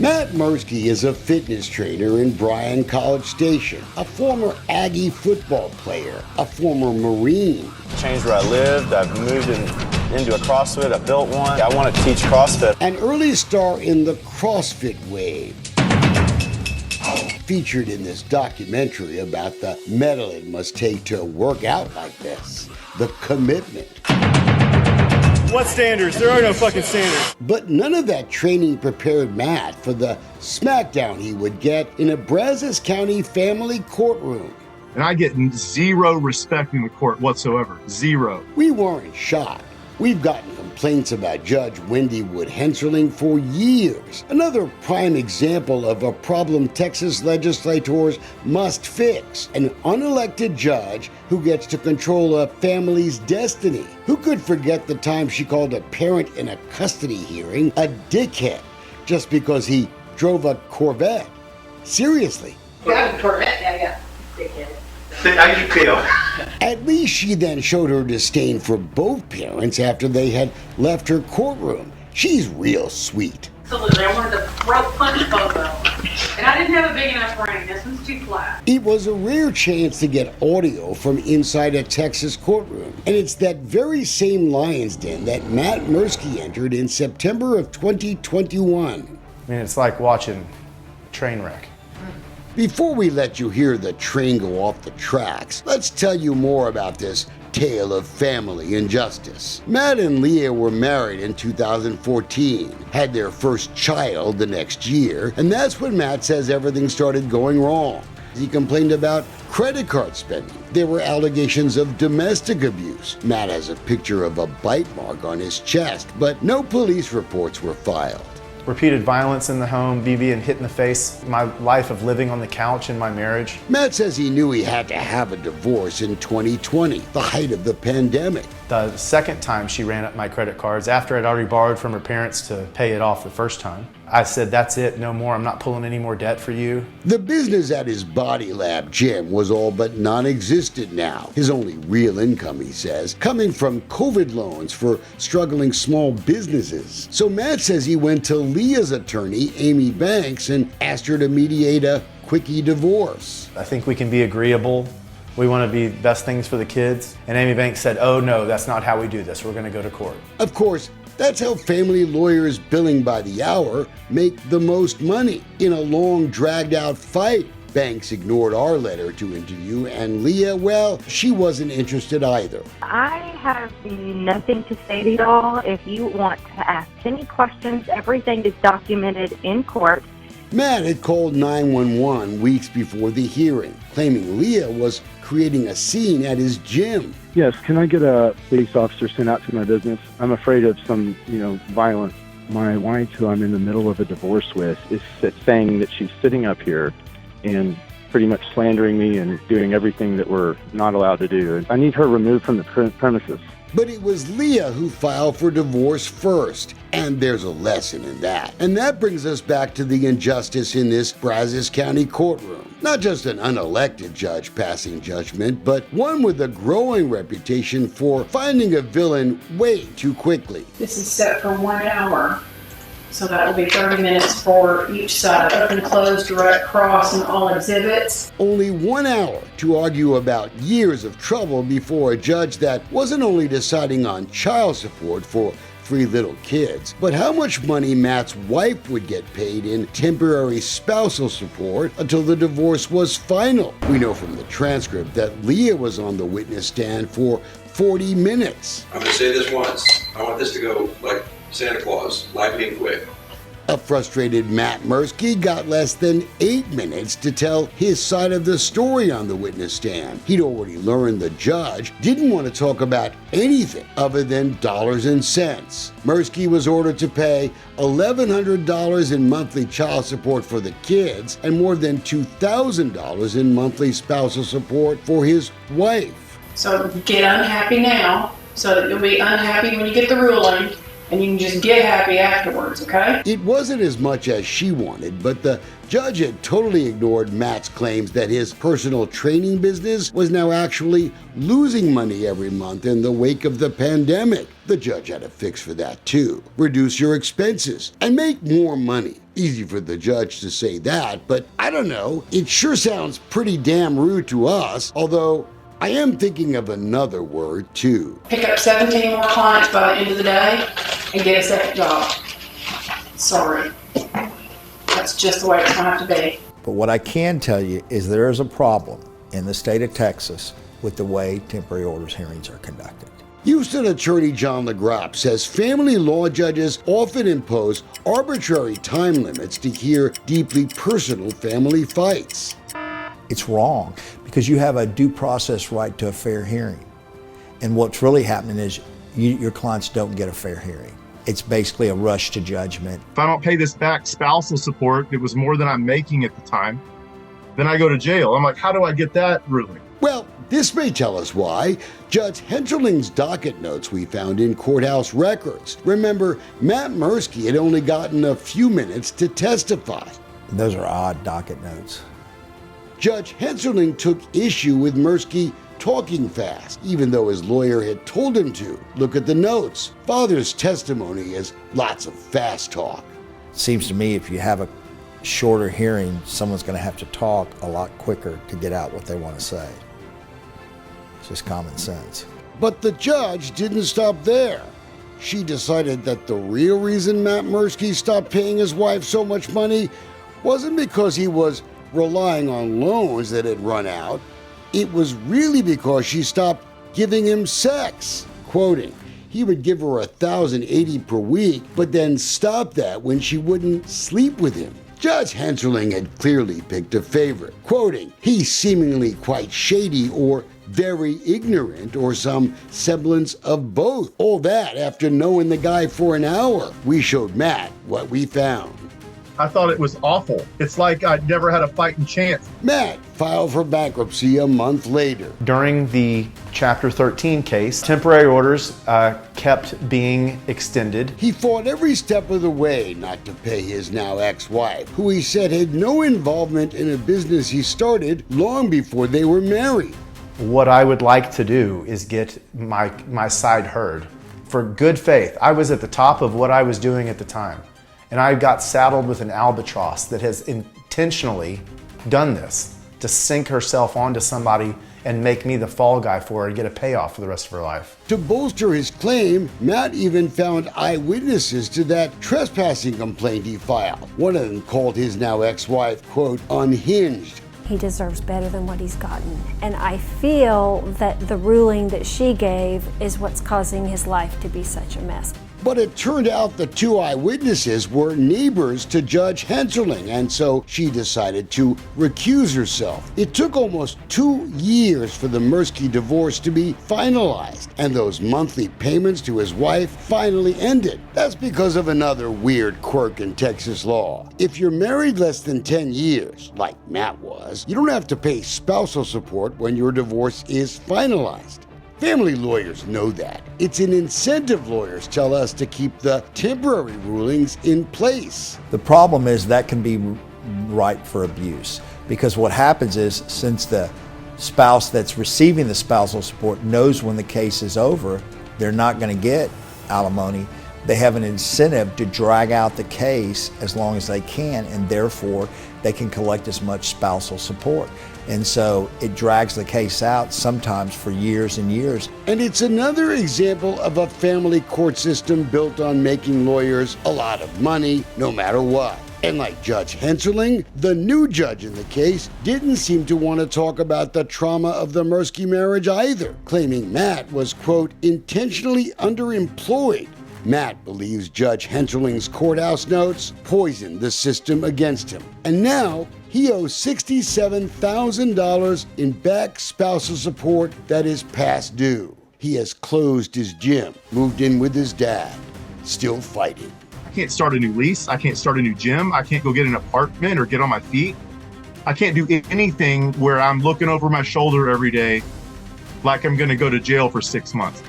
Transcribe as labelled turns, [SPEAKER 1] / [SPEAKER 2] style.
[SPEAKER 1] Matt Mersky is a fitness trainer in Bryan College Station, a former Aggie football player, a former Marine.
[SPEAKER 2] Changed where I lived. I've moved into a CrossFit. I built one. I want to teach CrossFit.
[SPEAKER 1] An early star in the CrossFit wave. Featured in this documentary about the mettle it must take to work out like this. The commitment.
[SPEAKER 3] What standards? There are no fucking standards.
[SPEAKER 1] But none of that training prepared Matt for the smackdown he would get in a Brazos County family courtroom.
[SPEAKER 4] And I get zero respect in the court whatsoever. Zero.
[SPEAKER 1] We weren't shocked. We've gotten complaints about Judge Wendy Hensling for years. Another prime example of a problem Texas legislators must fix. An unelected judge who gets to control a family's destiny. Who could forget the time she called a parent in a custody hearing a dickhead just because he drove a Corvette? Seriously.
[SPEAKER 5] Driving a Corvette, yeah, dickhead.
[SPEAKER 6] How you feel?
[SPEAKER 1] At least she then showed her disdain for both parents after they had left her courtroom. She's real sweet.
[SPEAKER 5] Absolutely, I wanted to throat punch both of them. And I didn't have a big enough brain. This one's too flat.
[SPEAKER 1] It was a rare chance to get audio from inside a Texas courtroom. And it's that very same lion's den that Matt Mersky entered in September of 2021.
[SPEAKER 7] I mean, it's like watching a train wreck.
[SPEAKER 1] Before we let you hear the train go off the tracks, let's tell you more about this tale of family injustice. Matt and Leah were married in 2014, had their first child the next year, and that's when Matt says everything started going wrong. He complained about credit card spending. There were allegations of domestic abuse. Matt has a picture of a bite mark on his chest, but no police reports were filed.
[SPEAKER 7] Repeated violence in the home, being hit in the face, my life of living on the couch in my marriage.
[SPEAKER 1] Matt says he knew he had to have a divorce in 2020, the height of the pandemic.
[SPEAKER 7] The second time she ran up my credit cards, after I'd already borrowed from her parents to pay it off the first time, I said, that's it, no more, I'm not pulling any more debt for you.
[SPEAKER 1] The business at his Body Lab gym was all but non-existent now. His only real income, he says, coming from COVID loans for struggling small businesses. So Matt says he went to Leah's attorney, Amy Banks, and asked her to mediate a quickie divorce.
[SPEAKER 7] I think we can be agreeable. We want to be best things for the kids. And Amy Banks said, oh no, that's not how we do this. We're going to go to court.
[SPEAKER 1] Of course, that's how family lawyers billing by the hour make the most money. In a long, dragged-out fight, Banks ignored our letter to interview, and Leah, well, she wasn't interested either.
[SPEAKER 8] I have nothing to say to y'all. If you want to ask any questions, everything is documented in court.
[SPEAKER 1] Matt had called 911 weeks before the hearing, claiming Leah was creating a scene at his gym.
[SPEAKER 9] Yes, can I get a police officer sent out to my business? I'm afraid of some, violence. My wife, who I'm in the middle of a divorce with, is saying that she's sitting up here and pretty much slandering me and doing everything that we're not allowed to do. I need her removed from the premises.
[SPEAKER 1] But it was Leah who filed for divorce first, and there's a lesson in that. And that brings us back to the injustice in this Brazos County courtroom. Not just an unelected judge passing judgment, but one with a growing reputation for finding a villain way too quickly.
[SPEAKER 5] This is set for 1 hour. So that will be 30 minutes for each side, open, close, direct, cross, and all exhibits.
[SPEAKER 1] Only 1 hour to argue about years of trouble before a judge that wasn't only deciding on child support for 3 little kids, but how much money Matt's wife would get paid in temporary spousal support until the divorce was final. We know from the transcript that Leah was on the witness stand for 40 minutes.
[SPEAKER 6] I'm going to say this once. I want this to go like Santa Claus, live being quick.
[SPEAKER 1] A frustrated Matt Mersky got less than 8 minutes to tell his side of the story on the witness stand. He'd already learned the judge didn't want to talk about anything other than dollars and cents. Mersky was ordered to pay $1,100 in monthly child support for the kids and more than $2,000 in monthly spousal support for his wife.
[SPEAKER 5] So get unhappy now, so that you'll be unhappy when you get the ruling. And you can just get happy afterwards, okay?
[SPEAKER 1] It wasn't as much as she wanted, but the judge had totally ignored Matt's claims that his personal training business was now actually losing money every month in the wake of the pandemic. The judge had a fix for that too. Reduce your expenses and make more money. Easy for the judge to say that, but I don't know. It sure sounds pretty damn rude to us, although I am thinking of another word too.
[SPEAKER 5] Pick up 17 more clients by the end of the day and get a second job. Sorry. That's just the way it's going to have to be.
[SPEAKER 10] But what I can tell you is there is a problem in the state of Texas with the way temporary orders hearings are conducted.
[SPEAKER 1] Houston attorney John LaGrappe says family law judges often impose arbitrary time limits to hear deeply personal family fights.
[SPEAKER 10] It's wrong because you have a due process right to a fair hearing. And what's really happening is your clients don't get a fair hearing. It's basically a rush to judgment.
[SPEAKER 4] If I don't pay this back spousal support, it was more than I'm making at the time, then I go to jail. I'm like, how do I get that ruling?
[SPEAKER 1] Well, this may tell us why. Judge Hensling's docket notes we found in courthouse records. Remember, Matt Mersky had only gotten a few minutes to testify.
[SPEAKER 10] Those are odd docket notes.
[SPEAKER 1] Judge Hensling took issue with Mersky talking fast, even though his lawyer had told him to. Look at the notes. Father's testimony is lots of fast talk.
[SPEAKER 10] Seems to me if you have a shorter hearing, someone's going to have to talk a lot quicker to get out what they want to say. It's just common sense.
[SPEAKER 1] But the judge didn't stop there. She decided that the real reason Matt Mersky stopped paying his wife so much money wasn't because he was relying on loans that had run out. It was really because she stopped giving him sex. Quoting, he would give her $1,080 per week, but then stop that when she wouldn't sleep with him. Judge Hensling had clearly picked a favorite. Quoting, he's seemingly quite shady or very ignorant or some semblance of both. All that after knowing the guy for an hour. We showed Matt what we found.
[SPEAKER 4] I thought it was awful. It's like I'd never had a fighting chance.
[SPEAKER 1] Matt filed for bankruptcy a month later.
[SPEAKER 7] During the Chapter 13 case, temporary orders kept being extended.
[SPEAKER 1] He fought every step of the way not to pay his now ex-wife, who he said had no involvement in a business he started long before they were married.
[SPEAKER 7] What I would like to do is get my side heard. For good faith, I was at the top of what I was doing at the time. And I got saddled with an albatross that has intentionally done this to sink herself onto somebody and make me the fall guy for her and get a payoff for the rest of her life.
[SPEAKER 1] To bolster his claim, Matt even found eyewitnesses to that trespassing complaint he filed. One of them called his now ex-wife, quote, unhinged.
[SPEAKER 11] He deserves better than what he's gotten. And I feel that the ruling that she gave is what's causing his life to be such a mess.
[SPEAKER 1] But it turned out the two eyewitnesses were neighbors to Judge Hensling, and so she decided to recuse herself. It took almost 2 years for the Mersky divorce to be finalized, and those monthly payments to his wife finally ended. That's because of another weird quirk in Texas law. If you're married less than 10 years, like Matt was, you don't have to pay spousal support when your divorce is finalized. Family lawyers know that. It's an incentive lawyers tell us to keep the temporary rulings in place.
[SPEAKER 10] The problem is that can be ripe for abuse because what happens is since the spouse that's receiving the spousal support knows when the case is over, they're not going to get alimony. They have an incentive to drag out the case as long as they can, and therefore they can collect as much spousal support. And so it drags the case out sometimes for years and years.
[SPEAKER 1] And it's another example of a family court system built on making lawyers a lot of money no matter what. And like Judge Hensling, the new judge in the case didn't seem to want to talk about the trauma of the Mersky marriage either, claiming Matt was, quote, intentionally underemployed. Matt believes Judge Hensling's courthouse notes poisoned the system against him. And now he owes $67,000 in back spousal support that is past due. He has closed his gym, moved in with his dad, still fighting.
[SPEAKER 4] I can't start a new lease. I can't start a new gym. I can't go get an apartment or get on my feet. I can't do anything where I'm looking over my shoulder every day like I'm going to go to jail for 6 months.